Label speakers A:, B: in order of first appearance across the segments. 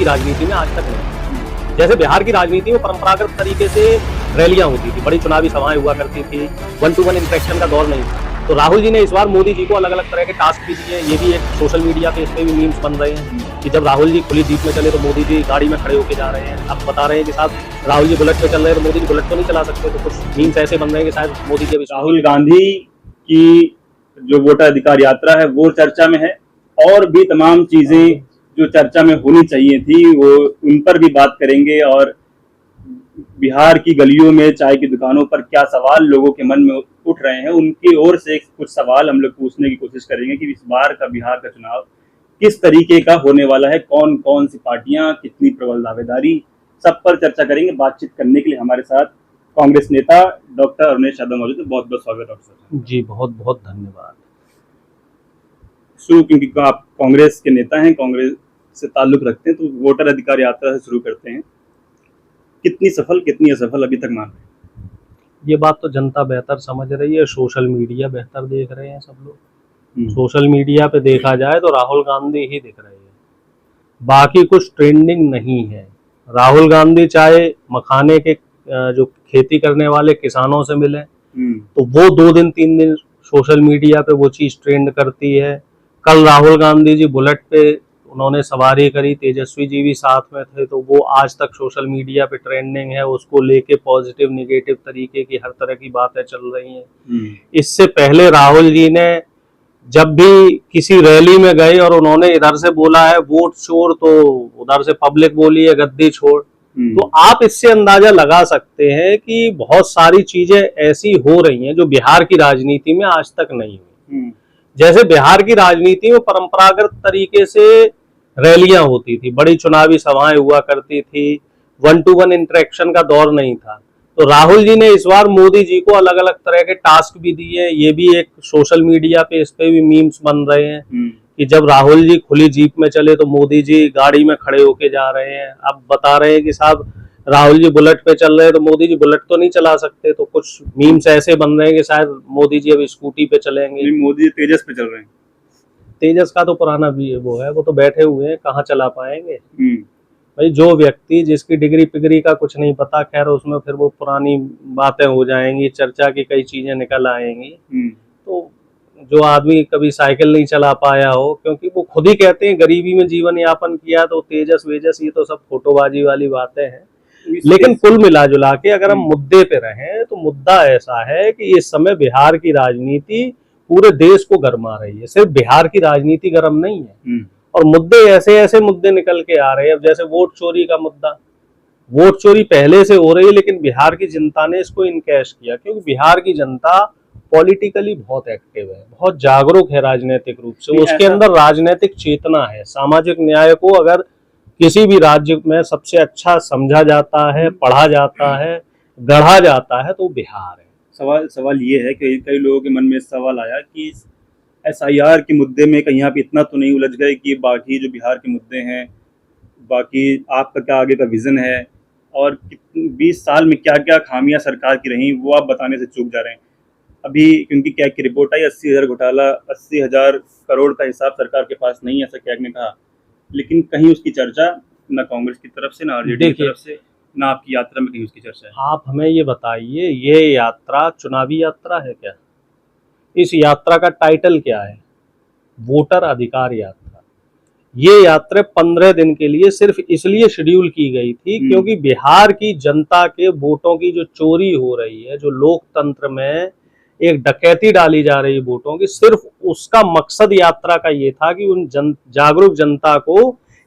A: की राजनीति में आज तक नहीं। जैसे बिहार की राजनीति में परंपरागत तरीके से रैलियां होती थी, बड़ी चुनावी सभाएं हुआ करती थी, 1-to-1 इंटरेक्शन का दौर नहीं था। तो राहुल जी ने इस बार मोदी जी को अलग अलग तरह के टास्क भी दिए। ये भी एक सोशल मीडिया पे, इस पे भी मीम्स बन रहे हैं कि जब राहुल जी खुली जीप में चले तो मोदी जी गाड़ी में खड़े होके जा रहे हैं। अब बता रहे हैं कि साहब राहुल जी बुलेट पे चल रहे हैं तो मोदी जी बुलेट तो नहीं चला सकते। तो कुछ मीम्स ऐसे बन रहे हैं कि शायद मोदी जी अभी
B: राहुल गांधी की जो वोटर अधिकार यात्रा है वो चर्चा में है, और भी तमाम चीजें जो चर्चा में होनी चाहिए थी वो उन पर भी बात करेंगे। और बिहार की गलियों में, चाय की दुकानों पर क्या सवाल लोगों के मन में उठ रहे हैं, उनकी ओर से कुछ सवाल हम लोग पूछने की कोशिश करेंगे कि इस बार का बिहार का चुनाव किस तरीके का होने वाला है, कौन कौन सी पार्टियां, कितनी प्रबल दावेदारी, सब पर चर्चा करेंगे। बातचीत करने के लिए हमारे साथ कांग्रेस नेता डॉक्टर अरुणेश यादव मौजूद है। बहुत बहुत स्वागत डॉक्टर साहब
A: जी, बहुत बहुत धन्यवाद।
B: शुरू, क्योंकि आप कांग्रेस के नेता हैं, कांग्रेस से ताल्लुक रखते हैं, तो वोटर अधिकार यात्रा से शुरू करते हैं। कितनी सफल, कितनी असफल अभी तक मान रहे हैं?
A: ये बात तो जनता बेहतर समझ रही है, सोशल मीडिया बेहतर देख रहे हैं सब लोग। सोशल मीडिया पे देखा जाए तो राहुल गांधी ही दिख रहे हैं, बाकी कुछ ट्रेंडिंग नहीं है। राहुल गांधी चाहे मखाने के जो खेती करने वाले किसानों से मिले तो वो 2 दिन 3 दिन सोशल मीडिया पे वो चीज ट्रेंड करती है। कल राहुल गांधी जी बुलेट पे उन्होंने सवारी करी, तेजस्वी जी भी साथ में थे, तो वो आज तक सोशल मीडिया पे ट्रेंडिंग है। उसको लेके पॉजिटिव निगेटिव तरीके की हर तरह की बातें चल रही हैं। इससे पहले राहुल जी ने जब भी किसी रैली में गए और उन्होंने इधर से बोला है वोट छोड़, तो उधर से पब्लिक बोली है गद्दी छोड़। तो आप इससे अंदाजा लगा सकते हैं कि बहुत सारी चीजें ऐसी हो रही हैं जो बिहार की राजनीति में आज तक नहीं हुई। जैसे बिहार की राजनीति में परंपरागत तरीके से रैलियां होती थी, बड़ी चुनावी सभाएं हुआ करती थी, 1-to-1 इंटरेक्शन का दौर नहीं था। तो राहुल जी ने इस बार मोदी जी को अलग अलग तरह के टास्क भी दिए। ये भी एक सोशल मीडिया पे, इस पे भी मीम्स बन रहे हैं कि जब राहुल जी खुली जीप में चले तो मोदी जी गाड़ी में खड़े होके जा रहे हैं। अब बता रहे हैं कि साहब राहुल जी बुलेट पे चल रहे हैं तो मोदी जी बुलेट तो नहीं चला सकते। तो कुछ मीम्स ऐसे बन रहे हैं कि शायद मोदी जी अभी स्कूटी पे चलेंगे।
B: मोदी तेजस पे चल रहे हैं।
A: तेजस का तो पुराना भी वो है, वो तो बैठे हुए हैं, कहाँ चला पाएंगे भाई। जो व्यक्ति जिसकी डिग्री पिगरी का कुछ नहीं पता, खैर उसमें फिर वो पुरानी बातें हो जाएंगी, चर्चा की कई चीजें निकल आएंगी। तो जो आदमी कभी साइकिल नहीं चला पाया हो, क्योंकि वो खुद ही कहते हैं गरीबी में जीवन यापन किया, तो तेजस वेजस ये तो सब फोटोबाजी वाली बातें हैं। लेकिन कुल मिला जुला के अगर हम मुद्दे पे रहें तो मुद्दा ऐसा है कि इस समय बिहार की राजनीति पूरे देश को गरमा रही है। सिर्फ बिहार की राजनीति गर्म नहीं है, और मुद्दे ऐसे ऐसे मुद्दे निकल के आ रहे हैं। अब जैसे वोट चोरी का मुद्दा, वोट चोरी पहले से हो रही है, लेकिन बिहार की जनता ने इसको इनकैश किया, क्योंकि बिहार की जनता पॉलिटिकली बहुत एक्टिव है, बहुत जागरूक है राजनीतिक रूप से। उसके अंदर राजनीतिक चेतना है। सामाजिक न्याय को अगर किसी भी राज्य में सबसे अच्छा समझा जाता है, पढ़ा जाता है, गढ़ा जाता है, तो बिहार है।
B: सवाल ये है कि कई लोगों के मन में सवाल आया कि SIR के मुद्दे में कहीं आप इतना तो नहीं उलझ गए कि बाकी जो बिहार के मुद्दे हैं, बाकी आपका क्या आगे का विजन है, और 20 साल में क्या क्या खामियां सरकार की रही वो आप बताने से चूक जा रहे हैं अभी। क्योंकि कैग की रिपोर्ट आई, 80,000 घोटाला, 80,000 करोड़ का हिसाब सरकार के पास नहीं है, ऐसा कैग ने कहा। लेकिन कहीं उसकी चर्चा न कांग्रेस की तरफ से, न RJD की तरफ से, न आपकी यात्रा में कहीं उसकी चर्चा है।
A: आप हमें ये बताइए, ये यात्रा चुनावी यात्रा है क्या? इस यात्रा का टाइटल क्या है? वोटर अधिकार यात्रा। ये यात्रा 15 दिन के लिए सिर्फ इसलिए शेड्यूल की गई थी क्योंकि बिहार की जनता के वोटों की जो चोरी हो रही है, जो लोकतंत्र में एक डकैती डाली जा रही है वोटों की, सिर्फ उसका मकसद यात्रा का ये था कि उन जागरूक जनता को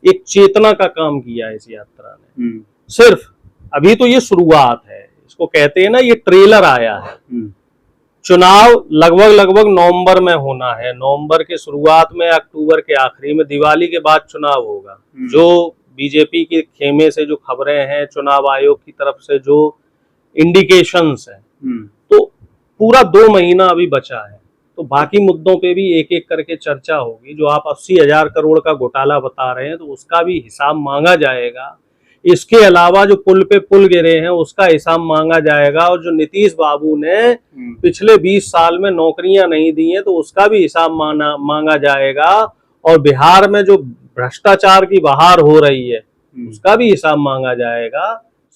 A: एक चेतना का काम किया इस यात्रा ने। सिर्फ अभी तो ये शुरुआत है, इसको कहते हैं ना, ये ट्रेलर आया है। चुनाव लगभग नवंबर में होना है, नवंबर के शुरुआत में, अक्टूबर के आखिरी में, दिवाली के बाद चुनाव होगा। जो बीजेपी के खेमे से जो खबरें हैं, चुनाव आयोग की तरफ से जो इंडिकेशंस हैं, तो पूरा 2 महीना अभी बचा है। तो बाकी मुद्दों पे भी एक एक करके चर्चा होगी। जो आप 80,000 करोड़ का घोटाला बता रहे हैं, तो उसका भी हिसाब मांगा जाएगा। इसके अलावा जो पुल पे पुल गिरे हैं उसका हिसाब मांगा जाएगा, और जो नीतीश बाबू ने पिछले 20 साल में नौकरियां नहीं दी हैं तो उसका भी हिसाब मांगा जाएगा। और बिहार में जो भ्रष्टाचार की बहार हो रही है, उसका भी हिसाब मांगा जाएगा